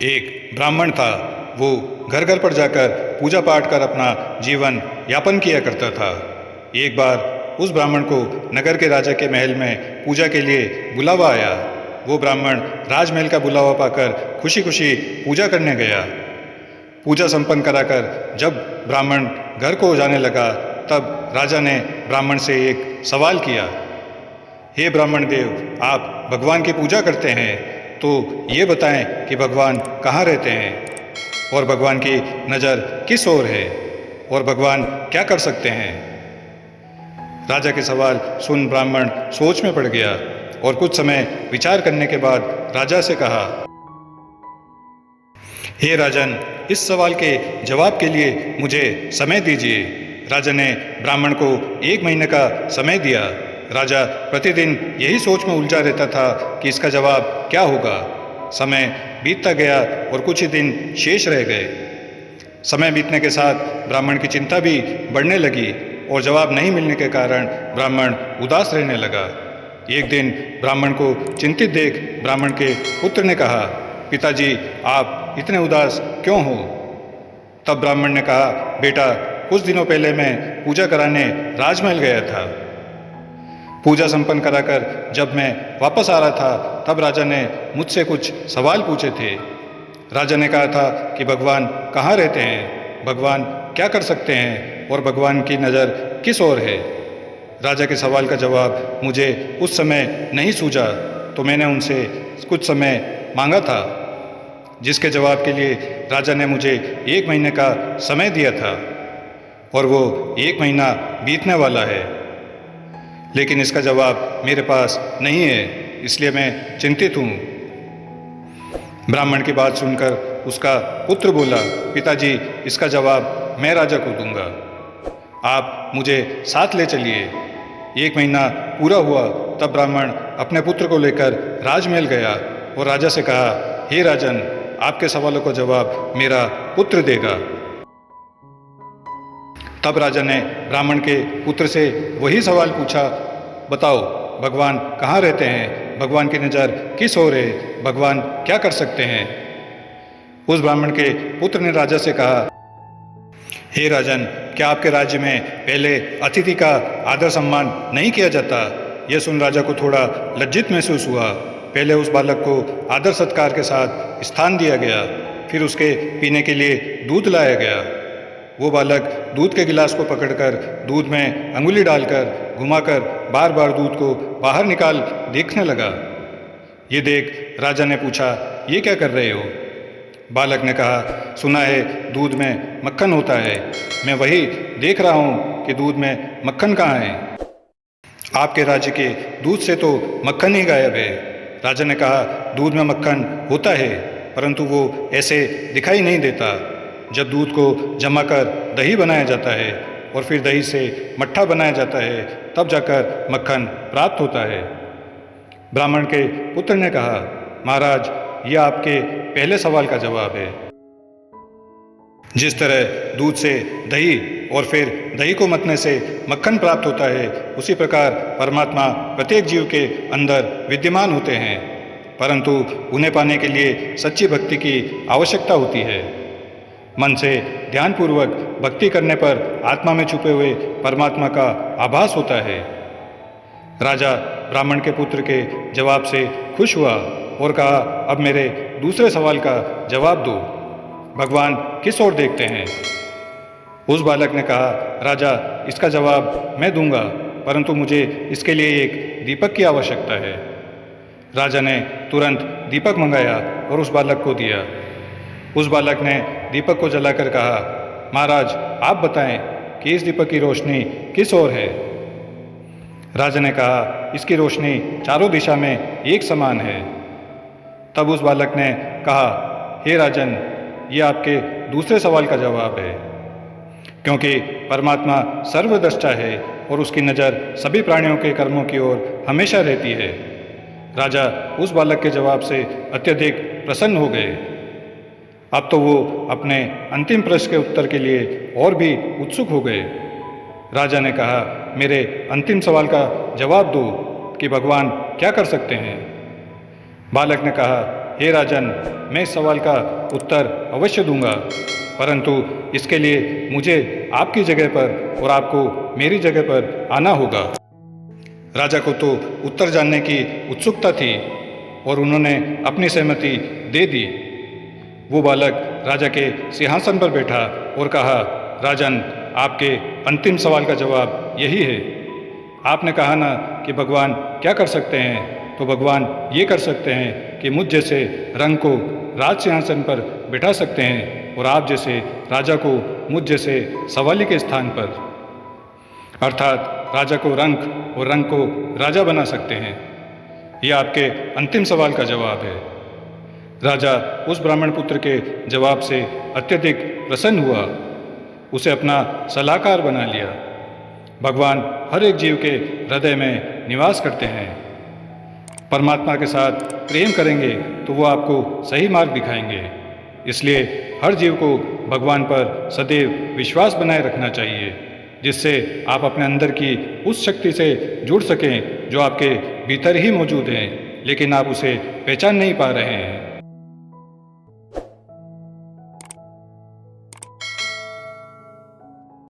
एक ब्राह्मण था। वो घर घर पर जाकर पूजा पाठ कर अपना जीवन यापन किया करता था। एक बार उस ब्राह्मण को नगर के राजा के महल में पूजा के लिए बुलावा आया। वो ब्राह्मण राजमहल का बुलावा पाकर खुशी खुशी पूजा करने गया। पूजा संपन्न कराकर जब ब्राह्मण घर को जाने लगा, तब राजा ने ब्राह्मण से एक सवाल किया। हे ब्राह्मण देव, आप भगवान की पूजा करते हैं, तो ये बताएं कि भगवान कहाँ रहते हैं और भगवान की नज़र किस ओर है और भगवान क्या कर सकते हैं। राजा के सवाल सुन ब्राह्मण सोच में पड़ गया और कुछ समय विचार करने के बाद राजा से कहा, हे राजन, इस सवाल के जवाब के लिए मुझे समय दीजिए। राजा ने ब्राह्मण को 1 महीने का समय दिया। राजा प्रतिदिन यही सोच में उलझा रहता था कि इसका जवाब क्या होगा। समय बीतता गया और कुछ ही दिन शेष रह गए। समय बीतने के साथ ब्राह्मण की चिंता भी बढ़ने लगी और जवाब नहीं मिलने के कारण ब्राह्मण उदास रहने लगा। एक दिन ब्राह्मण को चिंतित देख ब्राह्मण के पुत्र ने कहा, पिताजी, आप इतने उदास क्यों हो? तब ब्राह्मण ने कहा, बेटा, कुछ दिनों पहले मैं पूजा कराने राजमहल गया था। पूजा संपन्न कराकर जब मैं वापस आ रहा था, तब राजा ने मुझसे कुछ सवाल पूछे थे। राजा ने कहा था कि भगवान कहाँ रहते हैं, भगवान क्या कर सकते हैं और भगवान की नज़र किस ओर है। राजा के सवाल का जवाब मुझे उस समय नहीं सूझा, तो मैंने उनसे कुछ समय मांगा था, जिसके जवाब के लिए राजा ने मुझे 1 महीने का समय दिया था और वो 1 महीना बीतने वाला है, लेकिन इसका जवाब मेरे पास नहीं है, इसलिए मैं चिंतित हूँ। ब्राह्मण की बात सुनकर उसका पुत्र बोला, पिताजी, इसका जवाब मैं राजा को दूंगा। आप मुझे साथ ले चलिए। 1 महीना पूरा हुआ तब ब्राह्मण अपने पुत्र को लेकर राजमहल गया और राजा से कहा, हे राजन, आपके सवालों का जवाब मेरा पुत्र देगा। तब राजा ने ब्राह्मण के पुत्र से वही सवाल पूछा, बताओ, भगवान कहाँ रहते हैं, भगवान की नज़र किस ओर है, भगवान क्या कर सकते हैं। उस ब्राह्मण के पुत्र ने राजा से कहा, हे राजन, क्या आपके राज्य में पहले अतिथि का आदर सम्मान नहीं किया जाता? यह सुन राजा को थोड़ा लज्जित महसूस हुआ। पहले उस बालक को आदर सत्कार के साथ स्थान दिया गया, फिर उसके पीने के लिए दूध लाया गया। वो बालक दूध के गिलास को पकड़कर दूध में अंगुली डालकर घुमाकर बार बार दूध को बाहर निकाल देखने लगा। ये देख राजा ने पूछा, ये क्या कर रहे हो? बालक ने कहा, सुना है दूध में मक्खन होता है, मैं वही देख रहा हूँ कि दूध में मक्खन कहाँ है। आपके राज्य के दूध से तो मक्खन ही गायब है। राजा ने कहा, दूध में मक्खन होता है, परंतु वो ऐसे दिखाई नहीं देता। जब दूध को जमाकर दही बनाया जाता है और फिर दही से मट्ठा बनाया जाता है, तब जाकर मक्खन प्राप्त होता है। ब्राह्मण के पुत्र ने कहा, महाराज, यह आपके पहले सवाल का जवाब है। जिस तरह दूध से दही और फिर दही को मतने से मक्खन प्राप्त होता है, उसी प्रकार परमात्मा प्रत्येक जीव के अंदर विद्यमान होते हैं, परंतु उन्हें पाने के लिए सच्ची भक्ति की आवश्यकता होती है। मन से ध्यानपूर्वक भक्ति करने पर आत्मा में छुपे हुए परमात्मा का आभास होता है। राजा ब्राह्मण के पुत्र के जवाब से खुश हुआ और कहा, अब मेरे दूसरे सवाल का जवाब दो, भगवान किस ओर देखते हैं। उस बालक ने कहा, राजा, इसका जवाब मैं दूंगा, परंतु मुझे इसके लिए एक दीपक की आवश्यकता है। राजा ने तुरंत दीपक मंगाया और उस बालक को दिया। उस बालक ने दीपक को जलाकर कहा, महाराज, आप बताएं कि इस दीपक की रोशनी किस ओर है। राजा ने कहा, इसकी रोशनी चारों दिशा में एक समान है। तब उस बालक ने कहा, हे राजन, यह आपके दूसरे सवाल का जवाब है, क्योंकि परमात्मा सर्वद्रष्टा है और उसकी नज़र सभी प्राणियों के कर्मों की ओर हमेशा रहती है। राजा उस बालक के जवाब से अत्यधिक प्रसन्न हो गए। अब तो वो अपने अंतिम प्रश्न के उत्तर के लिए और भी उत्सुक हो गए। राजा ने कहा, मेरे अंतिम सवाल का जवाब दो कि भगवान क्या कर सकते हैं। बालक ने कहा, हे राजन, मैं इस सवाल का उत्तर अवश्य दूंगा, परंतु इसके लिए मुझे आपकी जगह पर और आपको मेरी जगह पर आना होगा। राजा को तो उत्तर जानने की उत्सुकता थी और उन्होंने अपनी सहमति दे दी। वो बालक राजा के सिंहासन पर बैठा और कहा, राजन, आपके अंतिम सवाल का जवाब यही है। आपने कहा ना कि भगवान क्या कर सकते हैं, तो भगवान ये कर सकते हैं कि मुझ जैसे रंग को राज सिंहासन पर बिठा सकते हैं और आप जैसे राजा को मुझ जैसे सवाली के स्थान पर, अर्थात राजा को रंक और रंग को राजा बना सकते हैं। यह आपके अंतिम सवाल का जवाब है। राजा उस ब्राह्मण पुत्र के जवाब से अत्यधिक प्रसन्न हुआ, उसे अपना सलाहकार बना लिया। भगवान हर एक जीव के हृदय में निवास करते हैं। परमात्मा के साथ प्रेम करेंगे तो वो आपको सही मार्ग दिखाएंगे। इसलिए हर जीव को भगवान पर सदैव विश्वास बनाए रखना चाहिए, जिससे आप अपने अंदर की उस शक्ति से जुड़ सकें जो आपके भीतर ही मौजूद है, लेकिन आप उसे पहचान नहीं पा रहे हैं।